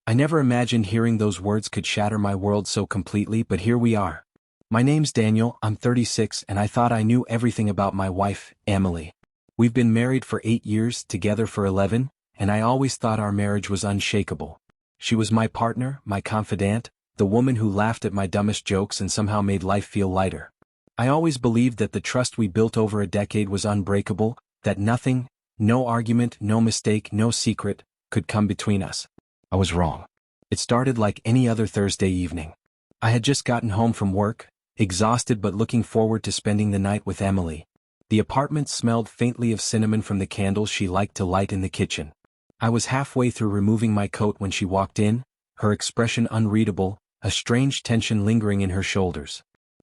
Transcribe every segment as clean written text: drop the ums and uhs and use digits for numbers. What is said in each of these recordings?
I never imagined hearing those words could shatter my world so completely, but here we are. My name's Daniel, I'm 36, and I thought I knew everything about my wife, Emily. We've been married for 8 years, together for 11, and I always thought our marriage was unshakable. She was my partner, my confidant, the woman who laughed at my dumbest jokes and somehow made life feel lighter. I always believed that the trust we built over a decade was unbreakable, that nothing, no argument, no mistake, no secret, could come between us. I was wrong. It started like any other Thursday evening. I had just gotten home from work, exhausted but looking forward to spending the night with Emily. The apartment smelled faintly of cinnamon from the candles she liked to light in the kitchen. I was halfway through removing my coat when she walked in, her expression unreadable, a strange tension lingering in her shoulders.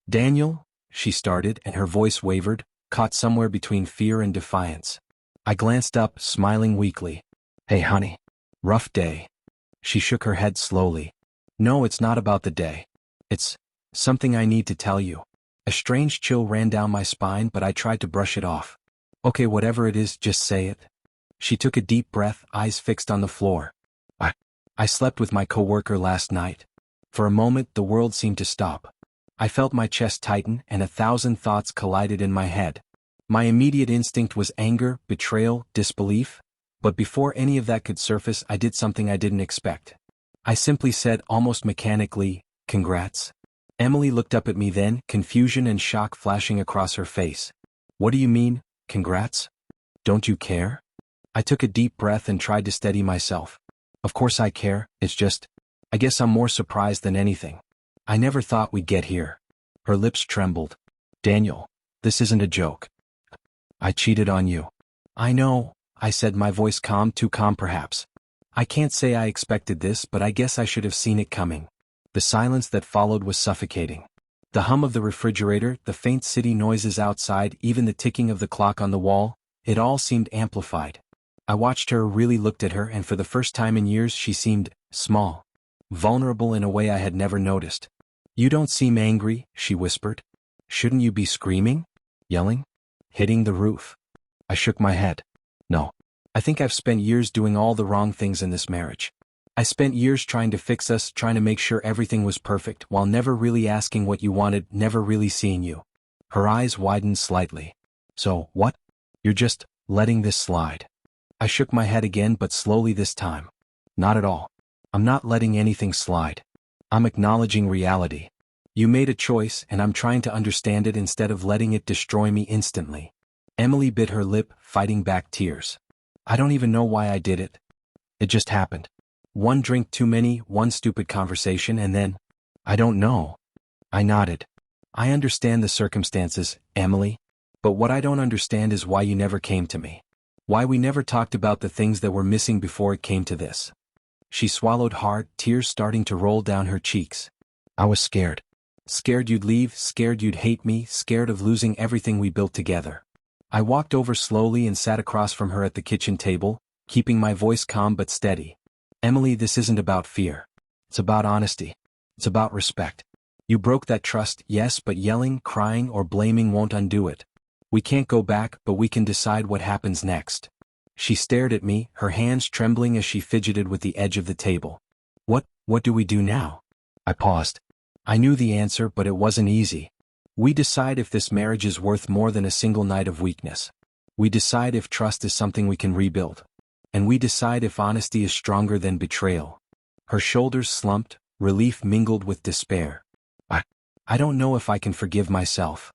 "Daniel," she started, and her voice wavered, caught somewhere between fear and defiance. I glanced up, smiling weakly. "Hey honey. Rough day." She shook her head slowly. "No, it's not about the day. It's something I need to tell you." A strange chill ran down my spine, but I tried to brush it off. "Okay, whatever it is, just say it." She took a deep breath, eyes fixed on the floor. I slept with my coworker last night. For a moment, the world seemed to stop. I felt my chest tighten, and 1,000 thoughts collided in my head. My immediate instinct was anger, betrayal, disbelief. But before any of that could surface, I did something I didn't expect. I simply said, almost mechanically, "Congrats." Emily looked up at me then, confusion and shock flashing across her face. "What do you mean, congrats? Don't you care?" I took a deep breath and tried to steady myself. "Of course I care, it's just, I guess I'm more surprised than anything. I never thought we'd get here." Her lips trembled. "Daniel, this isn't a joke. I cheated on you." "I know," I said, my voice calm, too calm perhaps. "I can't say I expected this, but I guess I should have seen it coming." The silence that followed was suffocating. The hum of the refrigerator, the faint city noises outside, even the ticking of the clock on the wall, it all seemed amplified. I watched her, really looked at her, and for the first time in years she seemed small, vulnerable in a way I had never noticed. "You don't seem angry," she whispered. "Shouldn't you be screaming? Yelling? Hitting the roof?" I shook my head. "No. I think I've spent years doing all the wrong things in this marriage. I spent years trying to fix us, trying to make sure everything was perfect, while never really asking what you wanted, never really seeing you." Her eyes widened slightly. "So, what? You're just letting this slide?" I shook my head again, but slowly this time. "Not at all. I'm not letting anything slide. I'm acknowledging reality. You made a choice, and I'm trying to understand it instead of letting it destroy me instantly." Emily bit her lip, fighting back tears. "I don't even know why I did it. It just happened. One drink too many, one stupid conversation, and then, I don't know." I nodded. "I understand the circumstances, Emily. But what I don't understand is why you never came to me. Why we never talked about the things that were missing before it came to this." She swallowed hard, tears starting to roll down her cheeks. "I was scared. Scared you'd leave, scared you'd hate me, scared of losing everything we built together." I walked over slowly and sat across from her at the kitchen table, keeping my voice calm but steady. "Emily, this isn't about fear. It's about honesty. It's about respect. You broke that trust, yes, but yelling, crying, or blaming won't undo it. We can't go back, but we can decide what happens next." She stared at me, her hands trembling as she fidgeted with the edge of the table. What do we do now?" I paused. I knew the answer, but it wasn't easy. "We decide if this marriage is worth more than a single night of weakness. We decide if trust is something we can rebuild. And we decide if honesty is stronger than betrayal." Her shoulders slumped, relief mingled with despair. I don't know if I can forgive myself."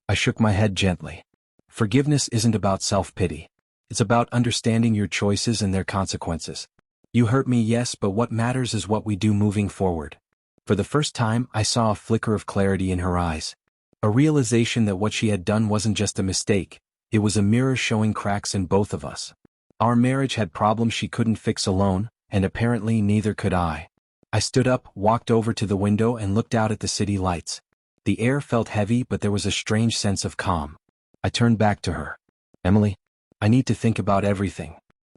I shook my head gently. "Forgiveness isn't about self-pity. It's about understanding your choices and their consequences. You hurt me, yes, but what matters is what we do moving forward." For the first time, I saw a flicker of clarity in her eyes. A realization that what she had done wasn't just a mistake, it was a mirror showing cracks in both of us. Our marriage had problems she couldn't fix alone, and apparently neither could I. I stood up, walked over to the window and looked out at the city lights. The air felt heavy, but there was a strange sense of calm. I turned back to her. "Emily, I need to think about everything.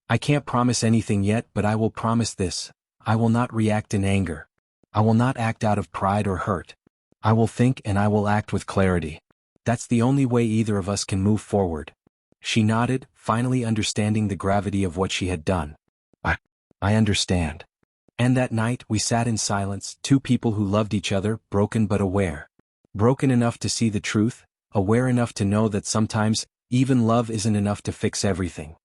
I can't promise anything yet, but I will promise this. I will not react in anger. I will not act out of pride or hurt. I will think and I will act with clarity. That's the only way either of us can move forward." She nodded, finally understanding the gravity of what she had done. I understand." And that night we sat in silence, two people who loved each other, broken but aware. Broken enough to see the truth, aware enough to know that sometimes, even love isn't enough to fix everything.